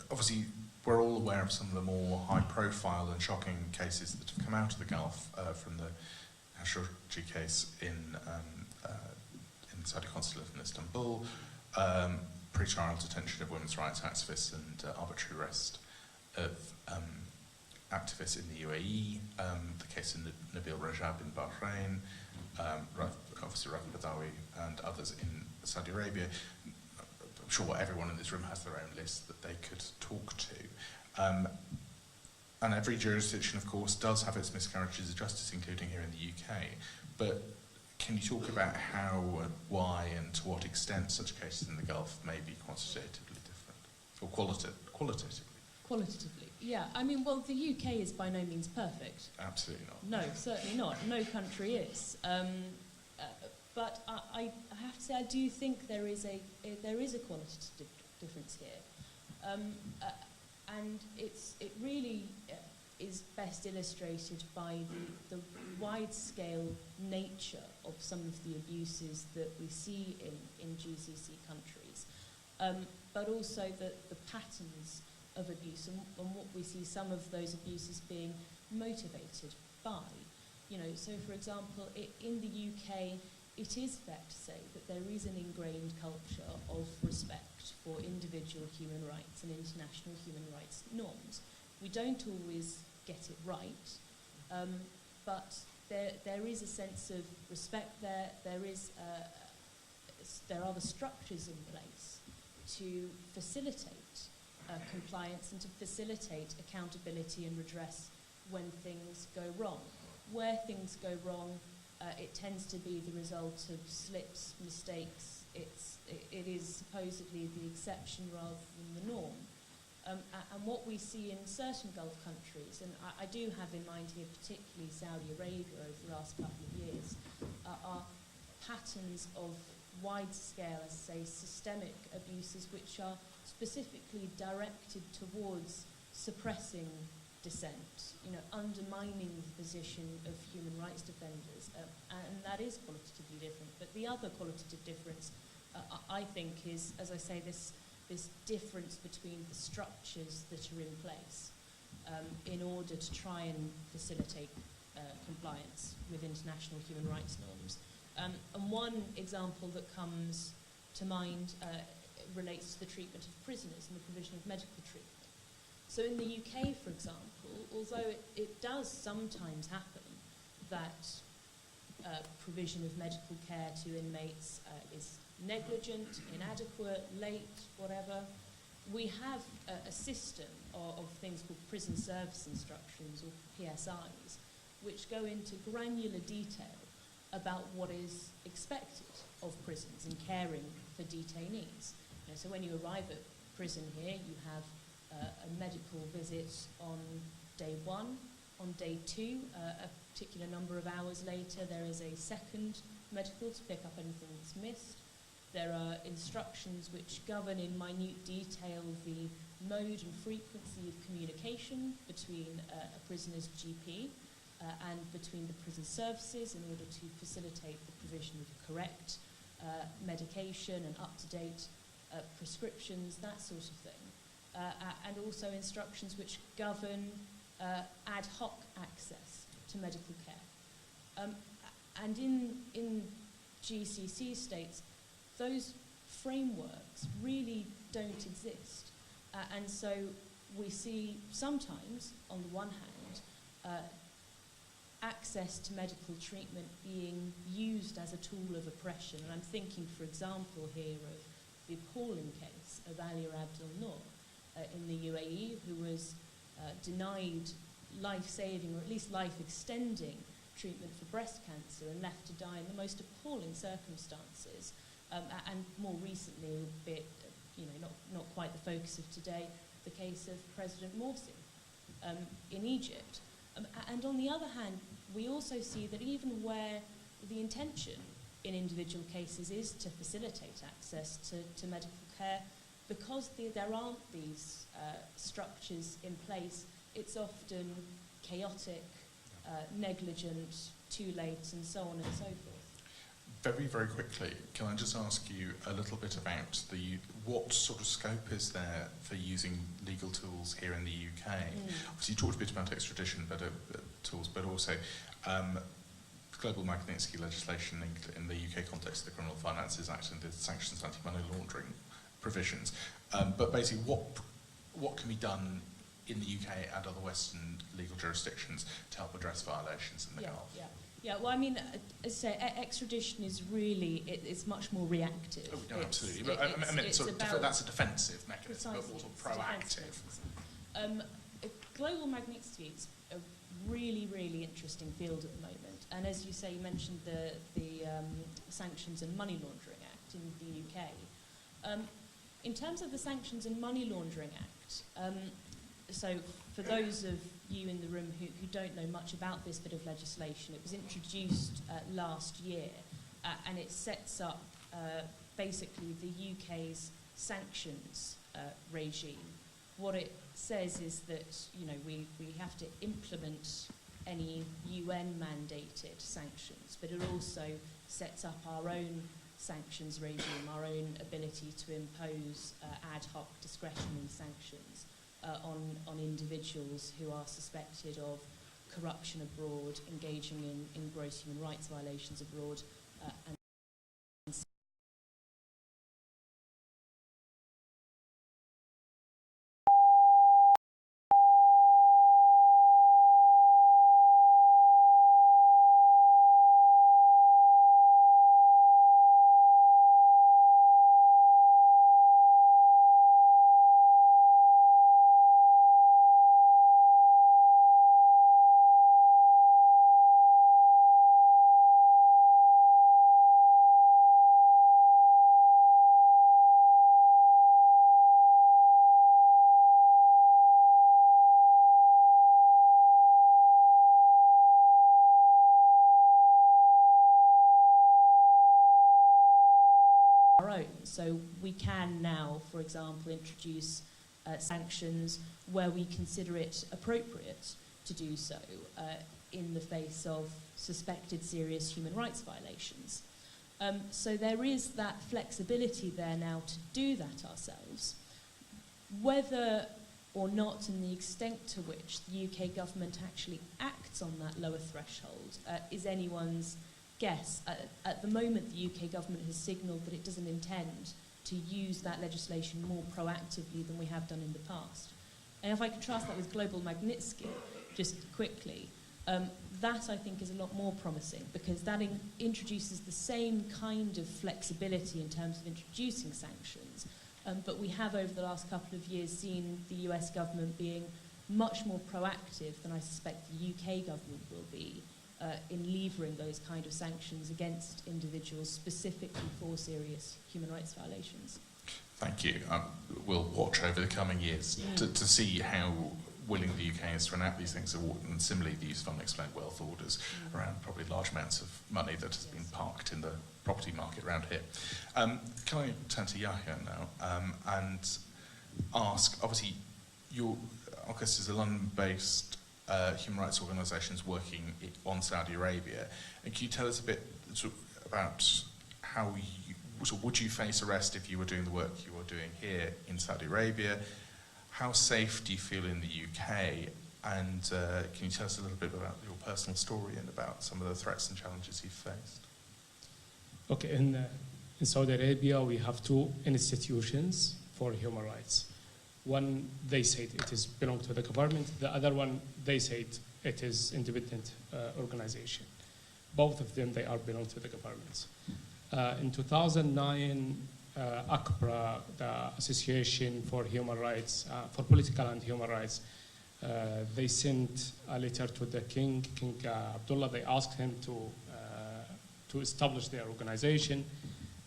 E: obviously we're all aware of some of the more high-profile and shocking cases that have come out of the Gulf, from the Khashoggi case in the Saudi consulate in Istanbul, pre-trial detention of women's rights activists and arbitrary arrest of activists in the UAE, the case in Nabil Rajab in Bahrain, obviously Rafi Badawi and others in Saudi Arabia. I'm sure everyone in this room has their own list that they could talk to. And every jurisdiction, of course, does have its miscarriages of justice, including here in the UK. But can you talk about how, why, and to what extent such cases in the Gulf may be quantitatively different, or qualitatively?
F: Qualitatively, yeah. I mean, well, the UK is by no means perfect.
E: Absolutely not.
F: No, certainly not. No country is. But I have to say, I do think there is a qualitative difference here, and it really is best illustrated by the wide-scale nature of some of the abuses that we see in GCC countries, but also the patterns of abuse and what we see some of those abuses being motivated by. You know, so for example, in the UK, it is fair to say that there is an ingrained culture of respect for individual human rights and international human rights norms. We don't always get it right, but there is a sense of respect there. There are the structures in place to facilitate compliance and to facilitate accountability and redress when things go wrong. Where things go wrong, it tends to be the result of slips, mistakes. It is supposedly the exception rather than the norm. And what we see in certain Gulf countries, and I do have in mind here particularly Saudi Arabia over the last couple of years, are patterns of wide-scale, as I say, systemic abuses which are specifically directed towards suppressing dissent, undermining the position of human rights defenders, and that is qualitatively different. But the other qualitative difference, I think is, as I say, this difference between the structures that are in place in order to try and facilitate compliance with international human rights norms. And one example that comes to mind relates to the treatment of prisoners and the provision of medical treatment. So in the UK, for example, although it does sometimes happen that provision of medical care to inmates is negligent, inadequate, late, whatever, we have a system of things called prison service instructions, or PSIs, which go into granular detail about what is expected of prisons in caring for detainees. So when you arrive at prison here, you have a medical visit on day 1. On day 2, a particular number of hours later, there is a second medical to pick up anything that's missed. There are instructions which govern in minute detail the mode and frequency of communication between a prisoner's GP and between the prison services in order to facilitate the provision of correct medication and up-to-date prescriptions, that sort of thing. And also instructions which govern ad hoc access to medical care. And in GCC states, those frameworks really don't exist. And so we see sometimes, on the one hand, access to medical treatment being used as a tool of oppression. And I'm thinking, for example, here of the appalling case of Ali Abdel Noor in the UAE, who was denied life-saving or at least life-extending treatment for breast cancer and left to die in the most appalling circumstances. And more recently, albeit not quite the focus of today, the case of President Morsi in Egypt. And on the other hand, we also see that even where the intention in individual cases is to facilitate access to medical care, because there aren't these structures in place, it's often chaotic, negligent, too late, and so on and so forth.
E: Very, very quickly, can I just ask you a little bit about what sort of scope is there for using legal tools here in the UK? Obviously, you talked a bit about extradition tools, but also global Magnitsky legislation in the UK context of the Criminal Finances Act and the Sanctions anti-money laundering provisions. But basically, what can be done in the UK and other Western legal jurisdictions to help address violations in the Gulf?
F: Yeah, well, I mean, as I say, extradition is really, it's much more reactive.
E: Oh, no, absolutely. But I mean, that's a defensive mechanism, but more sort of proactive.
F: Global Magnitsky is a really, really interesting field at the moment. And as you say, you mentioned the Sanctions and Money Laundering Act in the UK. In terms of the Sanctions and Money Laundering Act, so for those of you in the room who don't know much about this bit of legislation, it was introduced last year, and it sets up basically the UK's sanctions regime. What it says is that we have to implement any UN-mandated sanctions, but it also sets up our own sanctions regime, our own ability to impose ad hoc discretionary sanctions on individuals who are suspected of corruption abroad, engaging in gross human rights violations abroad, and our own. So we can now, for example, introduce sanctions where we consider it appropriate to do so in the face of suspected serious human rights violations. So there is that flexibility there now to do that ourselves. Whether or not, and the extent to which the UK government actually acts on that lower threshold is anyone's guess. At the moment, the UK government has signalled that it doesn't intend to use that legislation more proactively than we have done in the past. And if I contrast that with Global Magnitsky, just quickly, that I think is a lot more promising, because that introduces the same kind of flexibility in terms of introducing sanctions. But we have, over the last couple of years, seen the US government being much more proactive than I suspect the UK government will be in levering those kind of sanctions against individuals specifically for serious human rights violations.
E: Thank you. We'll watch over the coming years to see how willing the UK is to enact these things, and similarly the use of unexplained wealth orders around probably large amounts of money that has been parked in the property market around here. Can I turn to Yahya now and ask, obviously, ALQIS is a London-based human rights organisation working on Saudi Arabia. And can you tell us a bit about how would you face arrest if you were doing the work you are doing here in Saudi Arabia? How safe do you feel in the UK? And can you tell us a little bit about your personal story and about some of the threats and challenges you've faced?
B: Okay, in Saudi Arabia, we have two institutions for human rights. One, they say it is belong to the government. The other one, they say it is independent organization. Both of them, they are belong to the government. In 2009, ACPRA, the Association for Human Rights, for Political and Human Rights, they sent a letter to the King Abdullah. They asked him to establish their organization.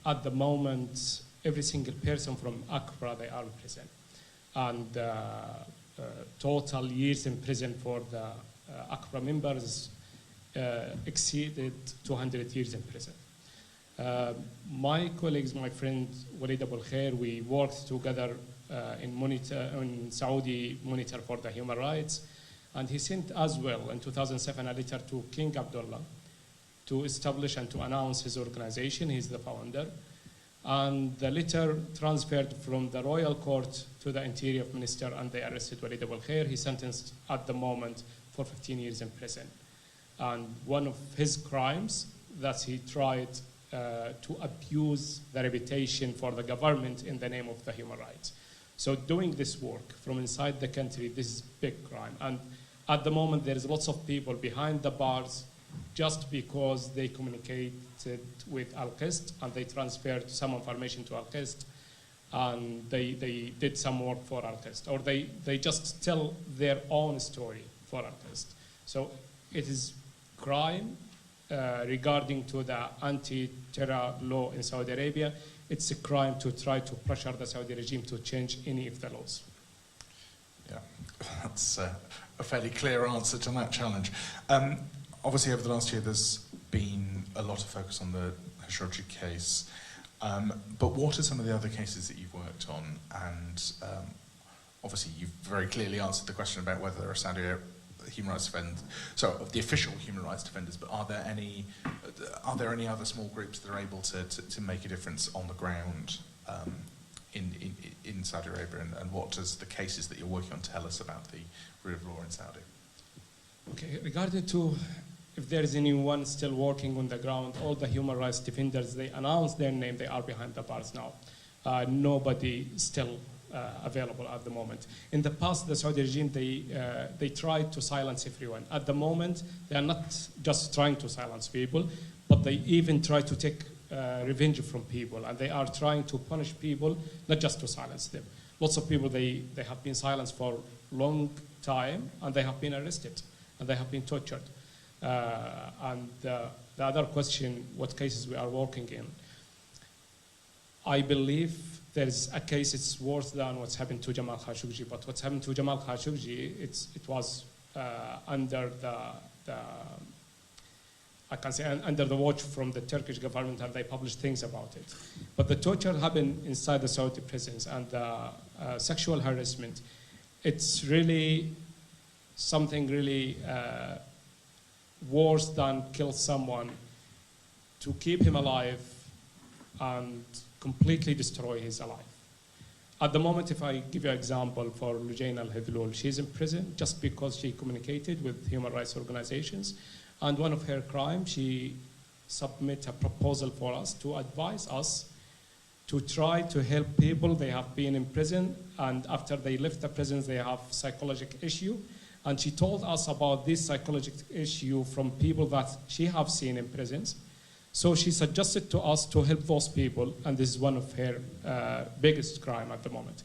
B: At the moment, every single person from ACPRA, they are in prison. And total years in prison for the ACPRA members exceeded 200 years in prison. My colleagues, my friend Walid Abul Khair, we worked together in Saudi Monitor for the Human Rights, and he sent as well in 2007 a letter to King Abdullah to establish and to announce his organization. He's the founder. And the letter transferred from the royal court to the interior minister, and they arrested Walid Abul Khair. He's sentenced at the moment for 15 years in prison. And one of his crimes that he tried to abuse the reputation for the government in the name of the human rights. So doing this work from inside the country, this is big crime. And at the moment, there's lots of people behind the bars just because they communicated with ALQIS and they transferred some information to ALQIS and they did some work for ALQIS, or they just tell their own story for ALQIS. So it is crime regarding to the anti-terror law in Saudi Arabia. It's a crime to try to pressure the Saudi regime to change any of the laws.
E: Yeah, that's a fairly clear answer to that challenge. Obviously, over the last year, there's been a lot of focus on the Khashoggi case. But what are some of the other cases that you've worked on? And obviously, you've very clearly answered the question about whether there are Saudi human rights defenders, so of the official human rights defenders. But are there any other small groups that are able to make a difference on the ground in Saudi Arabia? And what does the cases that you're working on tell us about the rule of law in Saudi?
B: Okay, regarding to if there is anyone still working on the ground, all the human rights defenders, they announce their name, they are behind the bars now. Nobody still available at the moment. In the past, the Saudi regime, they tried to silence everyone. At the moment, they are not just trying to silence people, but they even try to take revenge from people, and they are trying to punish people, not just to silence them. Lots of people, they have been silenced for a long time, and they have been arrested, and they have been tortured. And the other question, what cases we are working in, I believe there is a case it's worse than what's happened to Jamal Khashoggi, but what's happened to Jamal Khashoggi, it was under I can say under the watch from the Turkish government, and they published things about it. But the torture happened inside the Saudi prisons, and sexual harassment, it's really something really worse than kill someone. To keep him alive, and completely destroy his life. At the moment, if I give you an example for Lujain Al-Hidlul, she's in prison just because she communicated with human rights organizations. And one of her crimes, she submitted a proposal for us to advise us to try to help people. They have been in prison, and after they left the prisons, they have psychological issue. And she told us about this psychological issue from people that she have seen in prisons. So she suggested to us to help those people, and this is one of her biggest crime at the moment.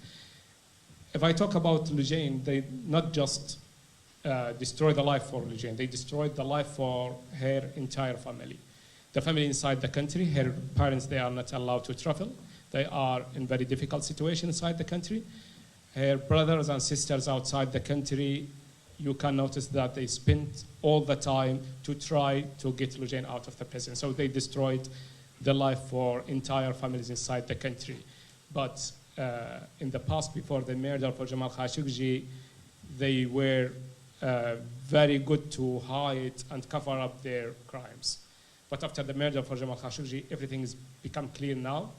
B: If I talk about Lujain, they not just destroyed the life for Lujain, they destroyed the life for her entire family. The family inside the country, her parents, they are not allowed to travel. They are in very difficult situation inside the country. Her brothers and sisters outside the country, you can notice that they spent all the time to try to get Lujain out of the prison. So they destroyed the life for entire families inside the country. But in the past, before the murder for Jamal Khashoggi, they were very good to hide and cover up their crimes. But after the murder for Jamal Khashoggi, everything has become clear now.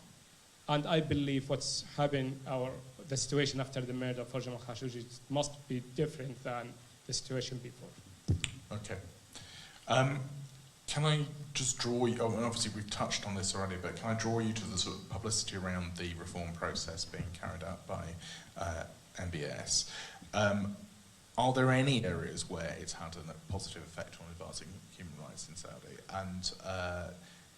B: And I believe what's happened, the situation after the murder for Jamal Khashoggi must be different than the situation before.
E: Okay. Can I just draw you, and obviously we've touched on this already, but can I draw you to the sort of publicity around the reform process being carried out by MBS? Are there any areas where it's had a positive effect on advancing human rights in Saudi? And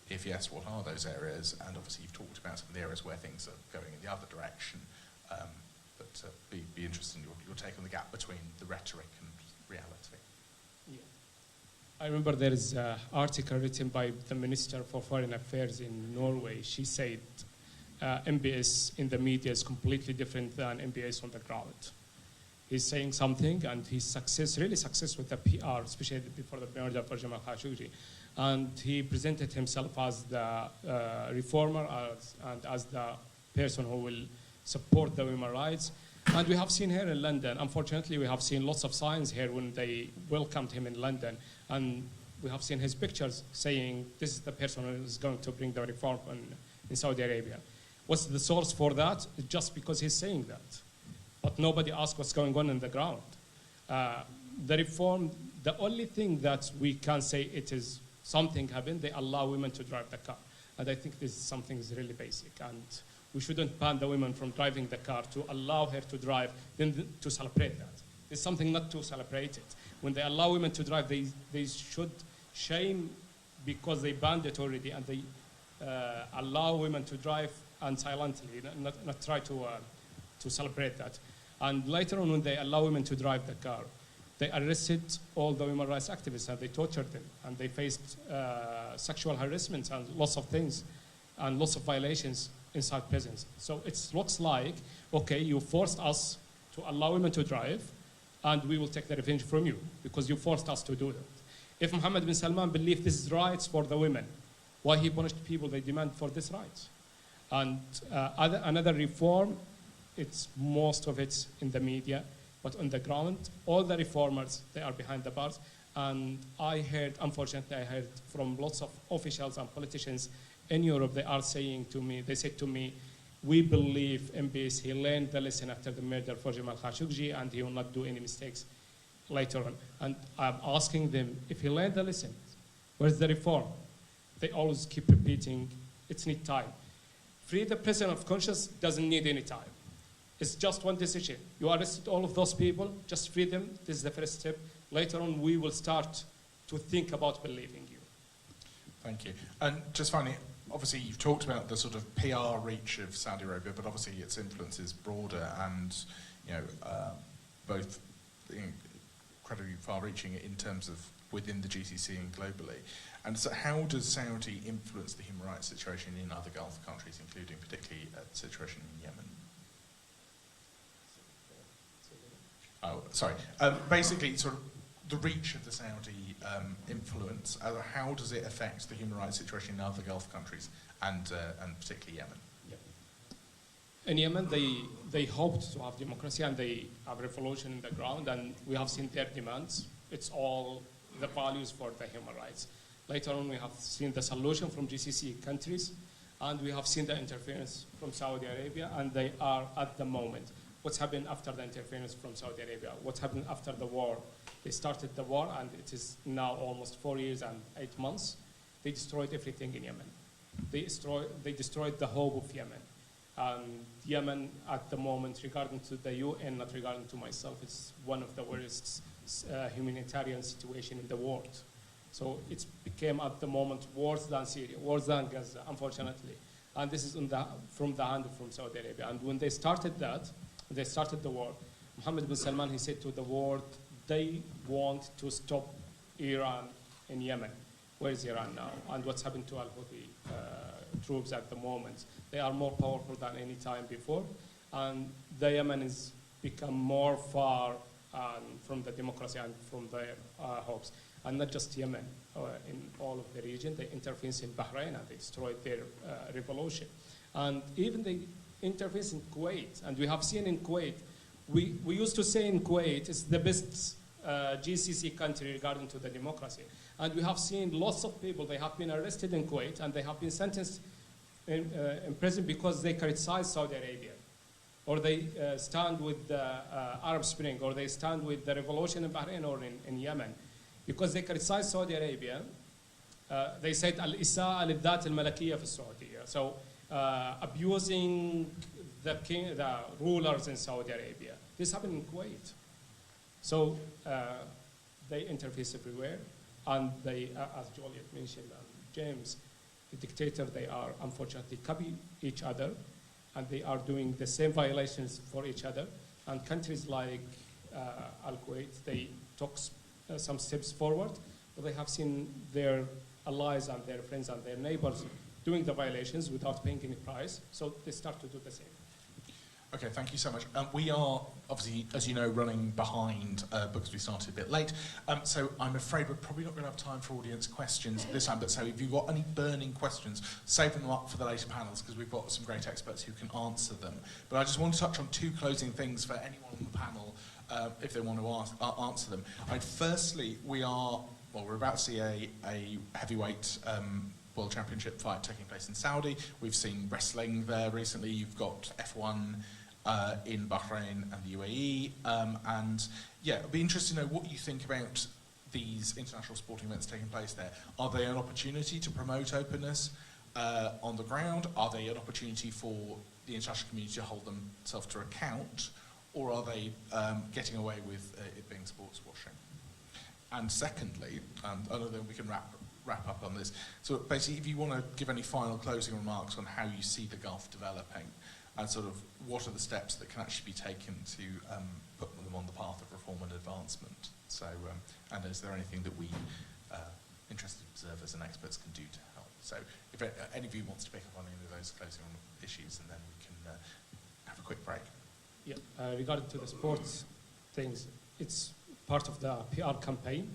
E: if yes, what are those areas? And obviously you've talked about some of the areas where things are going in the other direction. But be interested in your take on the gap between the rhetoric and reality.
B: Yeah. I remember there is an article written by the Minister for Foreign Affairs in Norway. She said MBS in the media is completely different than MBS on the ground. He's saying something, and he's really success with the PR, especially before the murder for Jamal Khashoggi. And he presented himself as the reformer and as the person who will support the women's rights. And we have seen here in London, unfortunately, we have seen lots of signs here when they welcomed him in London. And we have seen his pictures saying, this is the person who is going to bring the reform in Saudi Arabia. What's the source for that? It's just because he's saying that. But nobody asks what's going on the ground. The reform, the only thing that we can say it is something happened, they allow women to drive the car. And I think this is something is really basic. And we shouldn't ban the women from driving the car to allow her to drive, then to celebrate that. There's something not to celebrate it. When they allow women to drive, they should shame because they banned it already, and they allow women to drive and silently, not try to celebrate that. And later on, when they allow women to drive the car, they arrested all the women's rights activists and they tortured them, and they faced sexual harassment and lots of things and lots of violations inside prisons. So it looks like, okay, you forced us to allow women to drive, and we will take the revenge from you because you forced us to do that. If Mohammed bin Salman believed this is rights for the women, why he punished people they demand for this rights? And another reform, it's most of it in the media, but on the ground, all the reformers, they are behind the bars. And unfortunately, I heard from lots of officials and politicians in Europe, they said to me, we believe MBS, he learned the lesson after the murder for Jamal Khashoggi, and he will not do any mistakes later on. And I'm asking them, if he learned the lesson, where's the reform? They always keep repeating, it's need time. Free the prisoner of conscience doesn't need any time. It's just one decision. You arrested all of those people, just free them. This is the first step. Later on, we will start to think about believing you.
E: Thank you. And just finally, obviously you've talked about the sort of PR reach of Saudi Arabia, but obviously its influence is broader and, both incredibly far-reaching in terms of within the GCC and globally. And so how does Saudi influence the human rights situation in other Gulf countries, including particularly the situation in Yemen? Oh, sorry. Basically, sort of the reach of the Saudi influence, how does it affect the human rights situation in other Gulf countries and particularly Yemen?
B: Yeah. In Yemen, they hoped to have democracy and they have revolution in the ground, and we have seen their demands. It's all the values for the human rights. Later on, we have seen the solution from GCC countries, And we have seen the interference from Saudi Arabia, and they are at the moment. What's happened after the interference from Saudi Arabia? What happened after the war? They started the war, and it is now almost 4 years and 8 months. They destroyed everything in Yemen. They destroyed the hope of Yemen. Yemen, at the moment, regarding to the UN, not regarding to myself, is one of the worst humanitarian situation in the world. So it became, at the moment, worse than Syria, worse than Gaza, unfortunately. And this is from the hand from Saudi Arabia. And when they started that, they started the war, Mohammed bin Salman, he said to the world, they want to stop Iran in Yemen. Where is Iran now? And what's happened to Al-Houthi troops at the moment? They are more powerful than any time before. And the Yemen has become more far from the democracy and from their hopes. And not just Yemen, in all of the region. They intervened in Bahrain and they destroyed their revolution. And even they intervened in Kuwait. And we have seen in Kuwait, we used to say in Kuwait, it's the best GCC country regarding to the democracy. And we have seen lots of people, they have been arrested in Kuwait and they have been sentenced in prison because they criticize Saudi Arabia. Or they stand with the Arab Spring, or they stand with the revolution in Bahrain or in Yemen. Because they criticize Saudi Arabia, they said al-isa'a lil-dhat al-malakiyya fi Saudi. So abusing the rulers in Saudi Arabia. This happened in Kuwait. So they interface everywhere, and they, as Juliet mentioned, and James, the dictator, they are unfortunately copy each other, and they are doing the same violations for each other. And countries like Al-Kuwait, they took some steps forward, but they have seen their allies and their friends and their neighbors doing the violations without paying any price, so they start to do the same.
E: Okay, thank you so much. We are, obviously, as you know, running behind because we started a bit late. So I'm afraid we're probably not going to have time for audience questions this time, but so if you've got any burning questions, save them up for the later panels because we've got some great experts who can answer them. But I just want to touch on two closing things for anyone on the panel if they want to answer them. Firstly, we're about to see a heavyweight World Championship fight taking place in Saudi. We've seen wrestling there recently. You've got F1 in Bahrain and the UAE. And yeah, it'd be interesting to know what you think about these international sporting events taking place there. Are they an opportunity to promote openness on the ground? Are they an opportunity for the international community to hold themselves to account? Or are they getting away with it being sports washing? And secondly, and then we can wrap up on this. So basically, if you want to give any final closing remarks on how you see the Gulf developing, and sort of what are the steps that can actually be taken to put them on the path of reform and advancement. So, and is there anything that we interested observers and experts can do to help? So if any of you wants to pick up on any of those closing issues, and then we can have a quick break.
B: Yeah, regarding to the sports things, it's part of the PR campaign,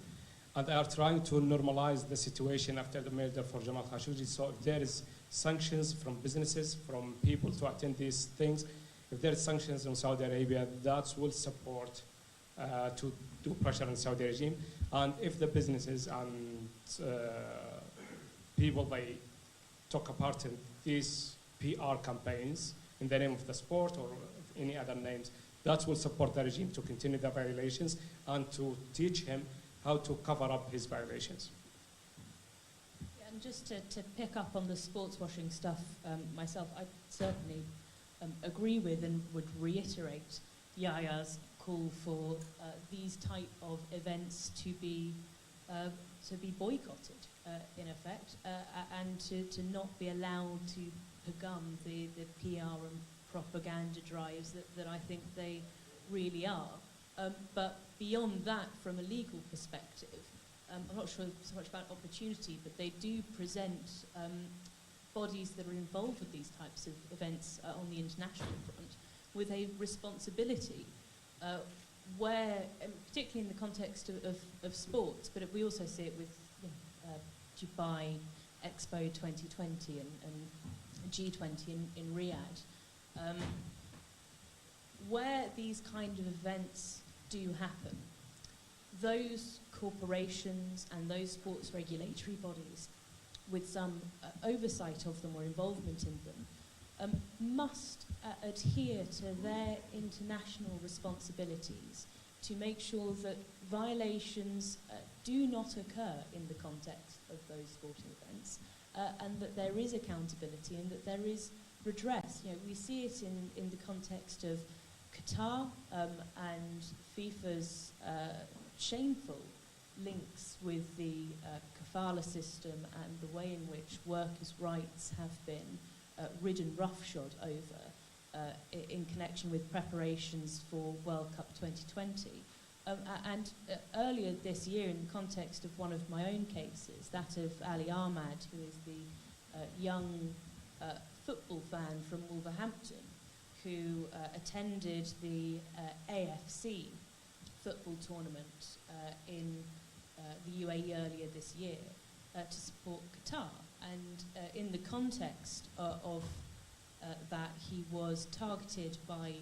B: and they are trying to normalize the situation after the murder for Jamal Khashoggi. So if there is sanctions from businesses, from people to attend these things, if there is sanctions on Saudi Arabia, that will support to do pressure on the Saudi regime. And if the businesses and people, they took a part in these PR campaigns in the name of the sport or any other names, that will support the regime to continue the violations and to teach him how to cover up his violations.
F: And just to pick up on the sports washing stuff myself, I certainly agree with and would reiterate Yaya's call for these type of events to be boycotted, in effect, and to not be allowed to pugum the PR and propaganda drives that I think they really are. But beyond that, from a legal perspective, I'm not sure so much about opportunity, but they do present bodies that are involved with these types of events on the international front with a responsibility where, particularly in the context of sports, but we also see it with Dubai Expo 2020 and G20 in Riyadh, where these kind of events do happen. Those corporations and those sports regulatory bodies with some oversight of them or involvement in them, must adhere to their international responsibilities to make sure that violations do not occur in the context of those sporting events, and that there is accountability and that there is redress. You know, we see it in the context of Qatar and FIFA's shameful links with the kafala system and the way in which workers' rights have been ridden roughshod over in connection with preparations for World Cup 2020. Earlier this year, in the context of one of my own cases, that of Ali Ahmad, who is the young football fan from Wolverhampton, who attended the AFC football tournament in the UAE earlier this year to support Qatar. And in the context of that, he was targeted by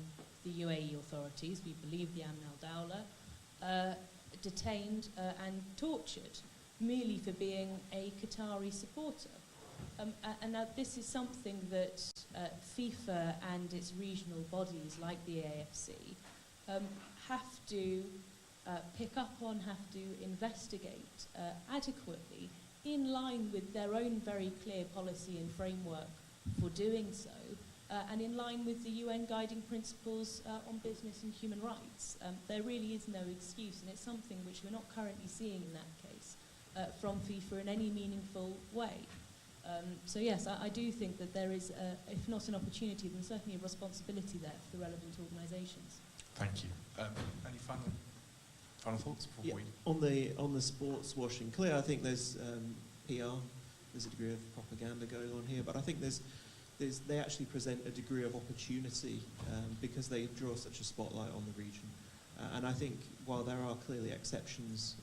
F: the UAE authorities, we believe the Amn al-Dawla, detained and tortured merely for being a Qatari supporter. And now this is something that FIFA and its regional bodies like the AFC have to pick up on, have to investigate adequately in line with their own very clear policy and framework for doing so, and in line with the UN guiding principles on business and human rights. There really is no excuse, and it's something which we're not currently seeing in that case from FIFA in any meaningful way. So yes, I do think that there is, if not an opportunity, then certainly a responsibility there for the relevant organisations.
E: Thank you. Any final thoughts before
D: we... On the sports washing, clearly I think there's PR, there's a degree of propaganda going on here, but I think they actually present a degree of opportunity because they draw such a spotlight on the region. And I think while there are clearly exceptions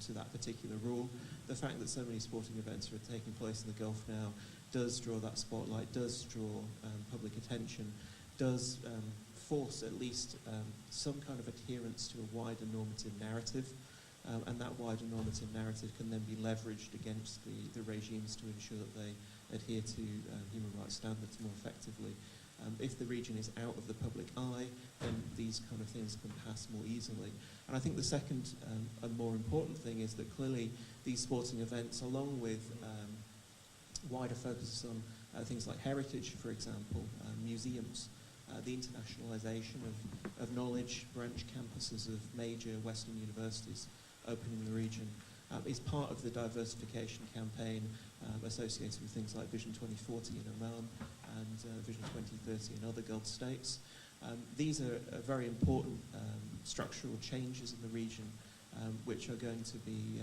D: to that particular rule, the fact that so many sporting events are taking place in the Gulf now does draw that spotlight, does draw public attention, does force at least some kind of adherence to a wider normative narrative, and that wider normative narrative can then be leveraged against the regimes to ensure that they adhere to human rights standards more effectively. If the region is out of the public eye, then these kind of things can pass more easily. And I think the second and more important thing is that clearly these sporting events, along with wider focuses on things like heritage, for example, museums, the internationalisation of knowledge, branch campuses of major Western universities open in the region, is part of the diversification campaign associated with things like Vision 2040 in Oman and Vision 2030 in other Gulf states. These are very important structural changes in the region which are going to be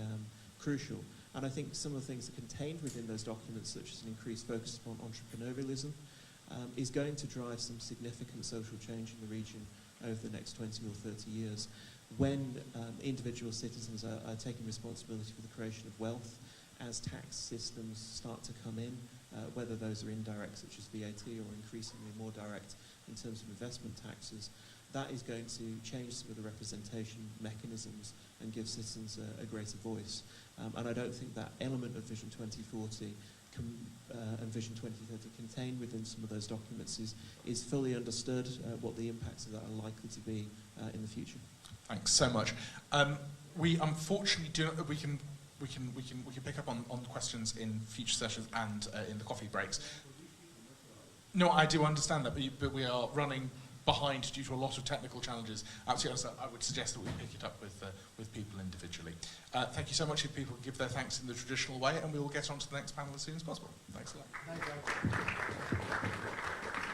D: crucial. And I think some of the things that are contained within those documents, such as an increased focus upon entrepreneurialism, is going to drive some significant social change in the region over the next 20 or 30 years. When individual citizens are taking responsibility for the creation of wealth, as tax systems start to come in, whether those are indirect such as VAT or increasingly more direct in terms of investment taxes, that is going to change some of the representation mechanisms and give citizens a greater voice. And I don't think that element of Vision 2040 and Vision 2030 contained within some of those documents is fully understood what the impacts of that are likely to be in the future.
E: Thanks so much. We unfortunately do. We can pick up on questions in future sessions and in the coffee breaks. No, I do understand that, but we are running behind due to a lot of technical challenges. Absolutely understand. I would suggest that we pick it up with people individually. Thank you so much. If people give their thanks in the traditional way, and we will get on to the next panel as soon as possible. Thanks a lot.
A: Thank you.